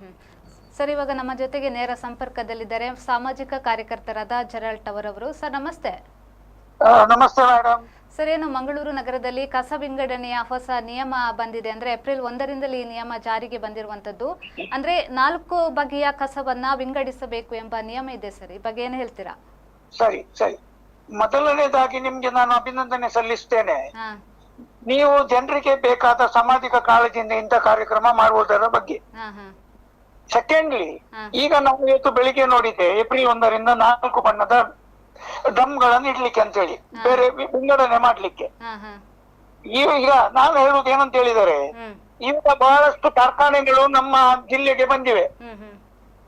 ಹ್ಮ್. Sir, ಇವಾಗ ನಮ್ಮ ಜೊತೆಗೆ ನೇರ ಸಂಪರ್ಕದಲ್ಲಿದ್ದಾರೆ ಸಾಮಾಜಿಕ ಕಾರ್ಯಕರ್ತರಾದ ಜೆರಾಲ್ಡ್ ಟವರ್ ಅವರು. ಸರ್, ನಮಸ್ತೆ. ನಮಸ್ತೆ ಮೇಡಮ್. ಸರ್, ಏನು ಮಂಗಳೂರು ನಗರದಲ್ಲಿ ಕಸ ವಿಂಗಡಣೆಯ ಹೊಸ ನಿಯಮ ಬಂದಿದೆ. ಅಂದ್ರೆ ಏಪ್ರಿಲ್ 1ರಿಂದಲೇ ಈ ನಿಯಮ ಜಾರಿಗೆ ಬಂದಿರುವಂತದ್ದು. ಅಂದ್ರೆ 4 ಬಗೆಯ ಕಸವನ್ನ ವಿಂಗಡಿಸಬೇಕು ಎಂಬ ನಿಯಮ ಇದೆ ಸರ್. ಈ ಬಗ್ಗೆ ಏನು ಹೇಳ್ತೀರಾ? ಸರಿ ಸರಿ, ಮೊದಲನೇದಾಗಿ ನಿಮ್ಗೆ ನಾನು ಅಭಿನಂದನೆ ಸಲ್ಲಿಸ್ತೇನೆ. ಹಾ ನೀವು ಜನರಿಗೆ ಬೇಕಾದ ಸಾಮಾಜಿಕ ಕಾಳಜಿಯಿಂದ ಇಂಥ ಕಾರ್ಯಕ್ರಮ ಮಾಡುವುದರ ಬಗ್ಗೆ. ಹಾ ಹಾ ಸೆಕೆಂಡ್ಲಿ, ಹಾ. ಈಗ ನಾವು ಇವತ್ತು ಬೆಳಿಗ್ಗೆ ನೋಡಿದ್ದೆ ಏಪ್ರಿಲ್ 1ರಿಂದ 4 ಬಣ್ಣದ ಡ್ರಮ್ಗಳನ್ನು ಇಡ್ಲಿಕ್ಕೆ ಅಂತ ಹೇಳಿ, ಬೇರೆ ವಿಂಗಡಣೆ ಮಾಡ್ಲಿಕ್ಕೆ. ಹಾ ಹಾ ಈಗ ನಾನು ಹೇಳುವುದು ಏನಂತ ಹೇಳಿದರೆ, ಹ್ಮ್ ಈಗ ಬಹಳಷ್ಟು ಕಾರ್ಖಾನೆಗಳು ನಮ್ಮ ಜಿಲ್ಲೆಗೆ ಬಂದಿವೆ. ಹ್ಮ್ ಹ್ಮ್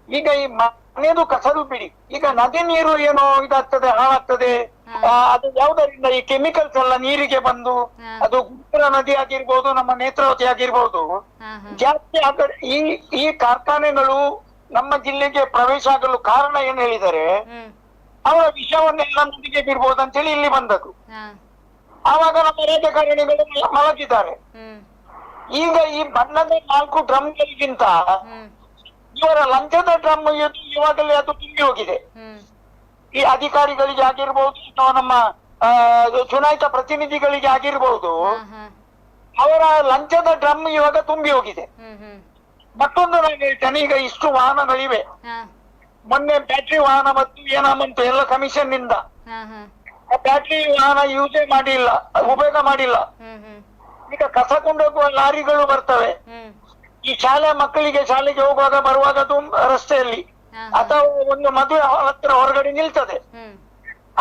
ಈಗ ಈ ಮನೆಯದು ಕಸದು ಬಿಡಿ, ಈಗ ನದಿ ನೀರು ಏನೋ ಇದಾಗ್ತದೆ, ಹಾಳಾಗ್ತದೆ. ಅದು ಯಾವುದರಿಂದ ಈ ಕೆಮಿಕಲ್ಸ್ ಎಲ್ಲ ನೀರಿಗೆ ಬಂದು, ಅದು ಗುಂಪುರ ನದಿ ಆಗಿರ್ಬೋದು, ನಮ್ಮ ನೇತ್ರಾವತಿ ಆಗಿರ್ಬೋದು, ಹಾ ಹಾ ಜಾಸ್ತಿ ಈ ಕಾರ್ಖಾನೆಗಳು ನಮ್ಮ ಜಿಲ್ಲೆಗೆ ಪ್ರವೇಶ ಆಗಲು ಕಾರಣ ಏನ್ ಹೇಳಿದರೆ, ಹ್ಮ್ ಅವರ ವಿಷವನ್ನೆಲ್ಲ ನದಿಗೆ ಬಿಡ್ಬೋದು ಅಂತೇಳಿ ಇಲ್ಲಿ ಬಂದದ್ದು. ಹಾ ಆವಾಗ ನಮ್ಮ ರಾಜಕಾರಣಿಗಳು ಮಲಗಿದ್ದಾರೆ. ಹ್ಮ್ ಈಗ ಈ ಬಣ್ಣದ 4 ಡ್ರಮ್ಗಳಿಗಿಂತ ಹ್ಮ್ ಇವರ ಲಂಚದ ಡ್ರಮ್ ಇವಾಗಲೇ ಅದು ತುಂಬಿ ಹೋಗಿದೆ. ಹ್ಮ್ ಈ ಅಧಿಕಾರಿಗಳಿಗೆ ಆಗಿರ್ಬೋದು ಅಥವಾ ನಮ್ಮ ಚುನಾಯಿತ ಪ್ರತಿನಿಧಿಗಳಿಗೆ ಆಗಿರ್ಬೋದು, ಹಾ ಹಾ ಅವರ ಲಂಚದ ಡ್ರಮ್ ಇವಾಗ ತುಂಬಿ ಹೋಗಿದೆ. ಹ್ಮ್ ಹ್ಮ್ ಮತ್ತೊಂದು ನಾನು ಹೇಳ್ತೇನೆ, ಈಗ ಇಷ್ಟು ವಾಹನಗಳಿವೆ. ಹಾ ಮೊನ್ನೆ ಬ್ಯಾಟ್ರಿ ವಾಹನ ಮತ್ತು ಏನಾಮಂತು ಎಲ್ಲ ಕಮಿಷನ್ ನಿಂದ ಹಾ ಹಾ ಬ್ಯಾಟ್ರಿ ವಾಹನ ಯೂಸೇ ಮಾಡಿಲ್ಲ, ಉಪಯೋಗ ಮಾಡಿಲ್ಲ. ಹ್ಮ್ ಹ್ಮ್ ಈಗ ಕಸ ಕೊಂಡೋಗುವ ಲಾರಿಗಳು ಬರ್ತವೆ. ಹ್ಮ್ ಈ ಶಾಲೆ ಮಕ್ಕಳಿಗೆ ಶಾಲೆಗೆ ಹೋಗುವಾಗ ಬರುವಾಗ ರಸ್ತೆಯಲ್ಲಿ ಹಾ ಅಥವಾ ಒಂದು ಮದುವೆ ಹಾಲ್ ಹತ್ರ ಹೊರಗಡೆ ನಿಲ್ತದೆ. ಹ್ಮ್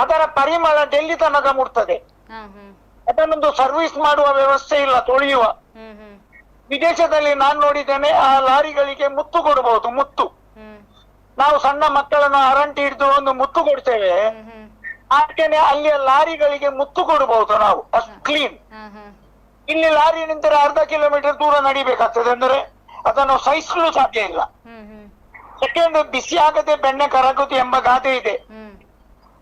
ಅದರ ಪರಿಮಳ ಡೆಲ್ಲಿ ತನಕ ಮುಟ್ತದೆ. ಹಾ ಹ್ಮ್ ಅದನ್ನೊಂದು ಸರ್ವಿಸ್ ಮಾಡುವ ವ್ಯವಸ್ಥೆ ಇಲ್ಲ, ತೊಳೆಯುವ. ಹ್ಮ್ ಹ್ಮ್ ವಿದೇಶದಲ್ಲಿ ನಾನು ನೋಡಿದ್ದೇನೆ, ಆ ಲಾರಿಗಳಿಗೆ ಮುತ್ತು ಕೊಡಬಹುದು, ಮುತ್ತು. ಹ್ಮ್ ನಾವು ಸಣ್ಣ ಮಕ್ಕಳನ್ನು ಹರಂಟಿ ಹಿಡಿದು ಒಂದು ಮುತ್ತು ಕೊಡ್ತೇವೆ, ಹ್ಮ್ ಹ್ಮ್ ಹಾಗೇನೆ ಅಲ್ಲಿಯ ಲಾರಿಗಳಿಗೆ ಮುತ್ತು ಕೊಡಬಹುದು ನಾವು, ಅಷ್ಟು ಕ್ಲೀನ್. ಹಾ ಹಾ ಇಲ್ಲಿ ಲಾರಿ ನಿಂತರೆ ಅರ್ಧ ಕಿಲೋಮೀಟರ್ ದೂರ ನಡಿಬೇಕಾಗ್ತದೆ, ಅಂದ್ರೆ ಅದನ್ನು ಸಹಿಸಲು ಸಾಧ್ಯ ಇಲ್ಲ. ಹ್ಮ್ ಹ್ಮ್ ಸೆಕೆಂಡ್, ಬಿಸಿ ಆಗದೆ ಬೆಣ್ಣೆ ಕರಗುದು ಎಂಬ ಗಾದೆ ಇದೆ. ಹ್ಮ್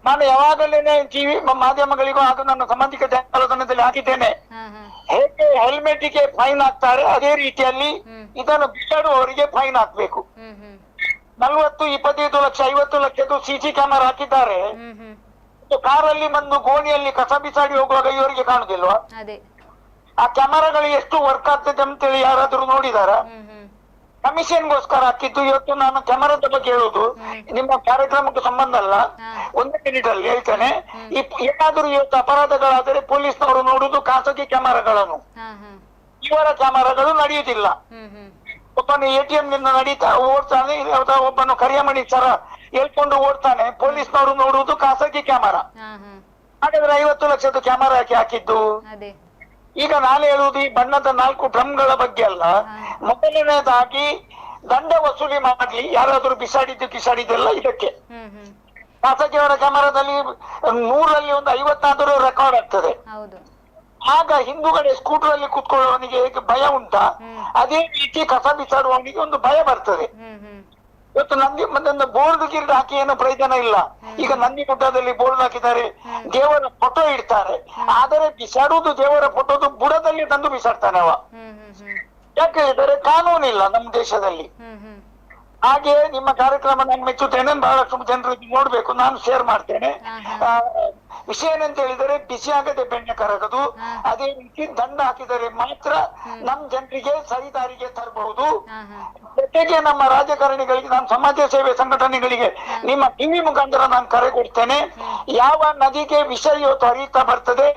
ನಾನು ಯಾವಾಗಲೇನೆ ಟಿವಿ ಮಾಧ್ಯಮಗಳಿಗೂ ಹಾಗೂ ನನ್ನ ಸಾಮಾಜಿಕ ಜಾಲತಾಣದಲ್ಲಿ ಹಾಕಿದ್ದೇನೆ. ಹಾ ಹಾ ಹೇಗೆ ಹೆಲ್ಮೆಟ್ ಗೆ ಫೈನ್ ಹಾಕ್ತಾರೆ, ಅದೇ ರೀತಿಯಲ್ಲಿ ಹ್ಮ್ ಇದನ್ನು ಬಿಸಾಡುವವರಿಗೆ ಫೈನ್ ಹಾಕ್ಬೇಕು. ಹ್ಮ್ ಹ್ಮ್ 40, 25 ಲಕ್ಷ, 50 ಲಕ್ಷದ್ದು ಸಿಸಿ ಕ್ಯಾಮೆರಾ ಹಾಕಿದ್ದಾರೆ. ಹ್ಮ್ ಹ್ಮ್ ಕಾರಲ್ಲಿ ಬಂದು ಗೋಣಿಯಲ್ಲಿ ಕಸ ಬಿಸಾಡಿ ಹೋಗುವಾಗ ಇವರಿಗೆ ಕಾಣುದಿಲ್ವಾ? ಅದೇ. ಆ ಕ್ಯಾಮೆರಾಗಳು ಎಷ್ಟು ವರ್ಕ್ ಆಗ್ತದೆ ಅಂತೇಳಿ ಯಾರಾದ್ರೂ ನೋಡಿದಾರ? ಹ್ಮ್ ಹ್ಮ್ ಕಮಿಷನ್ಗೋಸ್ಕರ ಹಾಕಿದ್ದು. ಇವತ್ತು ನಾನು ಕ್ಯಾಮರಾದ ಬಗ್ಗೆ ಹೇಳುದು, ನಿಮ್ಮ ಕಾರ್ಯಕ್ರಮಕ್ಕೆ ಸಂಬಂಧ ಅಲ್ಲ, ಹಾ 1 ಮಿನಿಟ್ ಅಲ್ಲಿ ಹೇಳ್ತೇನೆ. ಏನಾದ್ರೂ ಇವತ್ತು ಅಪರಾಧಗಳಾದರೆ ಪೊಲೀಸ್ನವರು ನೋಡುದು ಖಾಸಗಿ ಕ್ಯಾಮರಾಗಳನ್ನು, ಹಾ ಹಾ ಇವರ ಕ್ಯಾಮರಾಗಳು ನಡೆಯುವುದಿಲ್ಲ. ಹ್ಮ್ ಹ್ಮ್ ಒಬ್ಬನು ATM ನಿಂದ ಓಡ್ತಾನೆ, ಒಬ್ಬನು ಕರಿಯಮಣಿ ಸರ ಹೇಳ್ಕೊಂಡು ಓಡ್ತಾನೆ, ಪೊಲೀಸ್ನವರು ನೋಡುವುದು ಖಾಸಗಿ ಕ್ಯಾಮರಾ. ಹಾ ಹಾ ಹಾಗಾದ್ರೆ 50 ಲಕ್ಷದ ಕ್ಯಾಮರಾ ಹಾಕಿದ್ದು. ಅದೇ. ಈಗ ನಾನು ಹೇಳುವುದು ಈ ಬಣ್ಣದ 4 ಡ್ರಮ್ಗಳ ಬಗ್ಗೆ ಅಲ್ಲ. ಮೊದಲನೇದಾಗಿ ದಂಡ ವಸೂಲಿ ಮಾಡ್ಲಿ, ಯಾರಾದ್ರೂ ಕಿಸಾಡಿದ್ದೆಲ್ಲ ಇದಕ್ಕೆ. ಹ್ಮ್ ಹ್ಮ್ ಖಾಸಗಿಯವರ ಕ್ಯಾಮರಾದಲ್ಲಿ 100ರಲ್ಲಿ ಒಂದು 50 ರೆಕಾರ್ಡ್ ಆಗ್ತದೆ. ಹೌದು. ಆಗ ಹಿಂದುಗಡೆ ಸ್ಕೂಟರ್ ಅಲ್ಲಿ ಕುತ್ಕೊಳ್ಳುವವನಿಗೆ ಹೇಗೆ ಭಯ ಉಂಟಾ, ಅದೇ ರೀತಿ ಕಸ ಬಿಸಾಡುವವನಿಗೆ ಒಂದು ಭಯ ಬರ್ತದೆ. ಹ್ಮ್ ಹ್ಮ್ ಇವತ್ತು ನಂದಿ ಒಂದು ಬೋರ್ಡ್ ಗಿರ್ಡ್ ಹಾಕಿ ಏನು ಪ್ರಯೋಜನ ಇಲ್ಲ. ಈಗ ನಂದಿ ಗುಡ್ಡದಲ್ಲಿ ಬೋರ್ಡ್ ಹಾಕಿದ್ದಾರೆ, ದೇವರ ಫೋಟೋ ಇಡ್ತಾರೆ, ಆದರೆ ಬಿಸಾಡುವುದು ದೇವರ ಫೋಟೋದು ಬುಡದಲ್ಲಿ ತಂದು ಬಿಸಾಡ್ತಾನೆ ಅವ. ಹ್ಮ್ ಹ್ಮ್ ಹ್ಮ್ ಯಾಕೆ ಹೇಳಿದರೆ ಕಾನೂನಿಲ್ಲ ನಮ್ಮ ದೇಶದಲ್ಲಿ. ಹ್ಮ್ ಹ್ಮ್ ಹಾಗೆ ನಿಮ್ಮ ಕಾರ್ಯಕ್ರಮ ನಾನು ಮೆಚ್ಚುತ್ತೇನೆ, ಬಹಳಷ್ಟು ಜನರು ನೋಡ್ಬೇಕು, ನಾನು ಶೇರ್ ಮಾಡ್ತೇನೆ. ವಿಷಯ ಏನಂತ ಹೇಳಿದರೆ, ಬಿಸಿ ಆಗದೆ ಬೆಣ್ಣೆ ಕರಗದು, ಅದೇ ರೀತಿ ದಂಡ ಹಾಕಿದರೆ ಮಾತ್ರ ನಮ್ ಜನರಿಗೆ ಸರಿದಾರಿಗೆ ತರಬಹುದು. ಜೊತೆಗೆ ನಮ್ಮ ರಾಜಕಾರಣಿಗಳಿಗೆ, ನಾನು ಸಮಾಜ ಸೇವೆ ಸಂಘಟನೆಗಳಿಗೆ ನಿಮ್ಮ ಟಿವಿ ಮುಖಾಂತರ ನಾನು ಕರೆ ಕೊಡ್ತೇನೆ. ಯಾವ ನದಿಗೆ ವಿಷ ಇವತ್ತು ಹರಿಯುತ್ತಾ ಬರ್ತದೆ,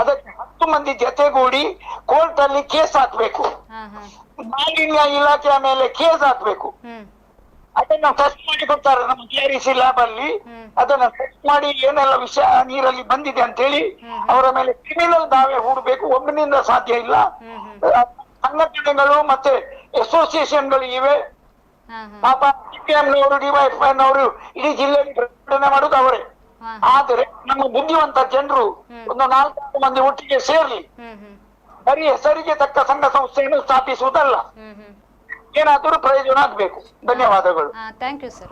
ಅದಕ್ಕೆ 10 ಮಂದಿ ಜೊತೆಗೂಡಿ ಕೋರ್ಟ್ ಅಲ್ಲಿ ಕೇಸ್ ಹಾಕ್ಬೇಕು. ಮಾಲಿನ್ಯ ಇಲಾಖೆಯ ಮೇಲೆ ಕೇಸ್ ಹಾಕ್ಬೇಕು. ಅದನ್ನ ಟೆಸ್ಟ್ ಮಾಡಿ ಕೊಡ್ತಾರೆ ನಮ್ಮ KREC ಲ್ಯಾಬ್ ಅಲ್ಲಿ. ಅದನ್ನ ಟೆಸ್ಟ್ ಮಾಡಿ ಏನೆಲ್ಲ ವಿಷ ನೀರಲ್ಲಿ ಬಂದಿದೆ ಅಂತ ಹೇಳಿ ಅವರ ಮೇಲೆ ಕ್ರಿಮಿನಲ್ ದಾವೆ ಹೂಡಬೇಕು. ಒಬ್ಬನಿಂದ ಸಾಧ್ಯ ಇಲ್ಲ. ಸಂಘಟನೆಗಳು ಮತ್ತೆ ಅಸೋಸಿಯೇಷನ್ಗಳು ಇವೆ. ಪಾಪ CPM ನವರು, DYFI ನವರು ಇಡೀ ಜಿಲ್ಲೆಯಲ್ಲಿ ಪ್ರಕಟಣೆ ಮಾಡುದು ಅವರೇ. ಆದರೆ ನಮ್ಮ ಬುದ್ಧಿವಂತ ಜನರು ಒಂದು 4 ಮಂದಿ ಒಟ್ಟಿಗೆ ಸೇರ್ಲಿ, ಬರೀ ಹೆಸರಿಗೆ ತಕ್ಕ ಸಂಘ ಸಂಸ್ಥೆಯನ್ನು ಸ್ಥಾಪಿಸುವುದಲ್ಲ, ಏನಾದರೂ ಪ್ರಯೋಜನ ಆಗ್ಬೇಕು. ಧನ್ಯವಾದಗಳು. Thank you sir.